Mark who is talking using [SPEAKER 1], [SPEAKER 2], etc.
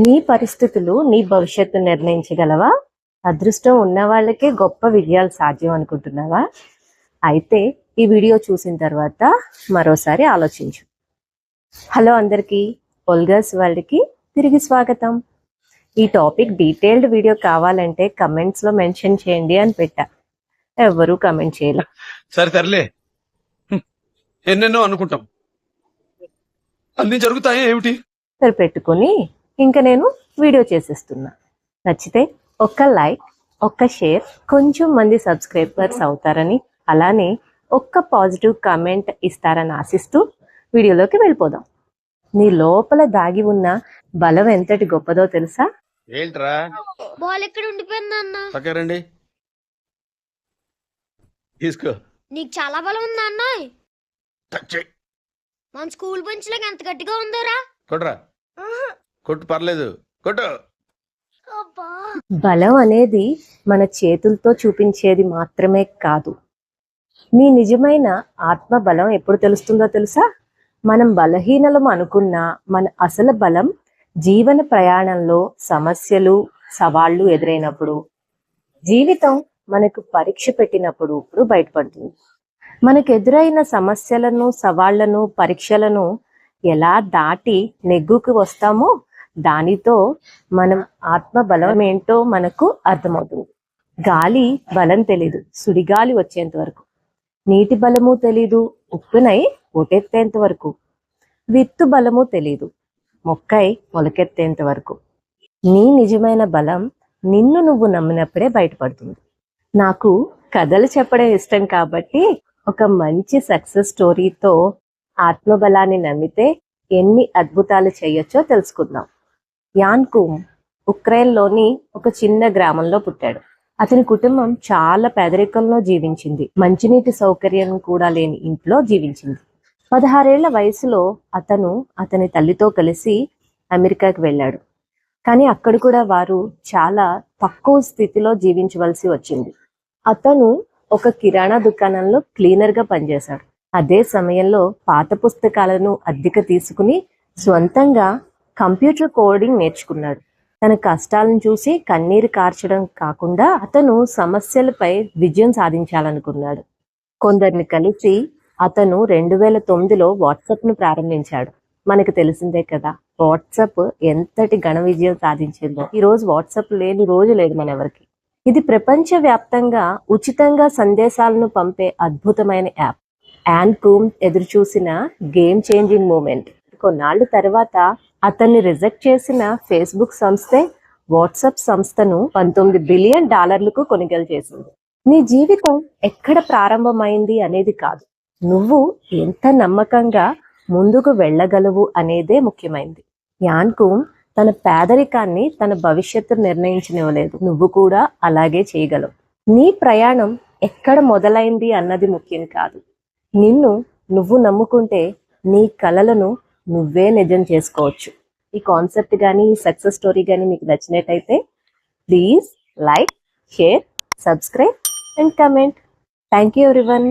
[SPEAKER 1] నీ పరిస్థితులు నీ భవిష్యత్తు నిర్ణయించగలవా? అదృష్టం ఉన్న వాళ్ళకే గొప్ప విజయాలు సాధ్యం అనుకుంటున్నావా? అయితే ఈ వీడియో చూసిన తర్వాత మరోసారి ఆలోచించు. హలో అందరికీ, ఓల్గాస్ వరల్డ్కి తిరిగి స్వాగతం. ఈ టాపిక్ డీటెయిల్డ్ వీడియో కావాలంటే కమెంట్స్లో మెన్షన్ చేయండి అని పెట్టా. ఎవరు కమెంట్ చేయలే.
[SPEAKER 2] సరేలే, ఎన్నెన్నో అనుకుంటాం, అన్ని జరుగుతాయి ఏమిటి
[SPEAKER 1] పెట్టుకుని ఇంకా నేను వీడియో చేసేస్తున్నా. నచ్చితే ఒక్క లైక్, ఒక్క షేర్, కొంచెం మంది సబ్స్క్రైబర్స్ అవుతారని, అలానే ఒక్క పాజిటివ్ కామెంట్ ఇస్తారని ఆశిస్తూ వీడియోలోకి వెళ్ళిపోదాం. నీ లోపల దాగి ఉన్న బలం ఎంతటి గొప్పదో తెలుసా?
[SPEAKER 2] ఏంట్రా
[SPEAKER 3] బాల్ ఎక్కడ ఉండిపోయిందన్నా?
[SPEAKER 2] పక్కరండి, తీసుకో.
[SPEAKER 3] నీకు చాలా బలం ఉందా అన్న? మన స్కూల్ బెంచ్ లాగా ఎంత గట్టిగా ఉందోరా.
[SPEAKER 2] కొట్రా, కొట్టు, పర్లేదు, కొట్టు.
[SPEAKER 1] బలం అనేది మన చేతులతో చూపించేది మాత్రమే కాదు. నీ నిజమైన ఆత్మ బలం ఎప్పుడు తెలుస్తుందో తెలుసా? మనం బలహీనలం అనుకున్న మన అసలు బలం జీవన ప్రయాణంలో సమస్యలు, సవాళ్లు ఎదురైనప్పుడు, జీవితం మనకు పరీక్ష పెట్టినప్పుడు బయటపడుతుంది. మనకు ఎదురైన సమస్యలను, సవాళ్లను, పరీక్షలను ఎలా దాటి నెగ్గుకు వస్తామో దానితో మనం ఆత్మ బలం ఏంటో మనకు అర్థమవుతుంది. గాలి బలం తెలీదు సుడిగాలి వచ్చేంత వరకు, నీటి బలము తెలీదు ఉప్పునై ఒటెత్తేంత వరకు, విత్తు బలము తెలీదు మొక్కై మొలకెత్తేంత వరకు. నీ నిజమైన బలం నిన్ను నువ్వు నమ్మినప్పుడే బయటపడుతుంది. నాకు కథలు చెప్పడం ఇష్టం కాబట్టి ఒక మంచి సక్సెస్ స్టోరీతో ఆత్మబలాన్ని నమ్మితే ఎన్ని అద్భుతాలు చేయొచ్చో తెలుసుకుందాం. యాన్ కూమ్ ఉక్రెయిన్లోని ఒక చిన్న గ్రామంలో పుట్టాడు. అతని కుటుంబం చాలా పేదరికంలో జీవించింది. మంచినీటి సౌకర్యం కూడా లేని ఇంట్లో జీవించింది. 16 ఏళ్ల వయసులో అతను అతని తల్లితో కలిసి అమెరికాకి వెళ్ళాడు. కానీ అక్కడ కూడా వారు చాలా తక్కువ స్థితిలో జీవించవలసి వచ్చింది. అతను ఒక కిరాణా దుకాణంలో క్లీనర్గా పనిచేశాడు. అదే సమయంలో పాత పుస్తకాలను అద్దెకు తీసుకుని స్వంతంగా కంప్యూటర్ కోడింగ్ నేర్చుకున్నాడు. తన కష్టాలను చూసి కన్నీరు కార్చడం కాకుండా అతను సమస్యలపై విజయం సాధించాలనుకున్నాడు. కొందరిని కలిసి అతను 2009లో వాట్సాప్ను ప్రారంభించాడు. మనకు తెలిసిందే కదా వాట్సాప్ ఎంతటి ఘన విజయం సాధించిందో. ఈరోజు వాట్సాప్ లేని రోజు లేదు మనెవరికి. ఇది ప్రపంచవ్యాప్తంగా ఉచితంగా సందేశాలను పంపే అద్భుతమైన యాప్. యాన్ కూమ్ ఎదురు చూసిన గేమ్ చేంజింగ్ మూమెంట్. కొన్నాళ్ల తర్వాత అతన్ని రిజెక్ట్ చేసిన ఫేస్బుక్ సంస్థే వాట్సాప్ సంస్థను $19 బిలియన్ కొనుగోలు చేసింది. నీ జీవితం ఎక్కడ ప్రారంభమైంది అనేది కాదు, నువ్వు ఎంత నమ్మకంగా ముందుకు వెళ్ళగలవు అనేదే ముఖ్యమైనది. యాన్ కూమ్ తన పేదరికాన్ని తన భవిష్యత్తు నిర్ణయించనివ్వలేదు. నువ్వు కూడా అలాగే చేయగలవు. నీ ప్రయాణం ఎక్కడ మొదలైంది అన్నది ముఖ్యం కాదు, నిన్ను నువ్వు నమ్ముకుంటే నీ కలలను నువ్వే నిజం చేసుకోవచ్చు. ఈ కాన్సెప్ట్ కానీ ఈ సక్సెస్ స్టోరీ కానీ మీకు నచ్చినట్టయితే please like, share, subscribe and comment. Thank you everyone.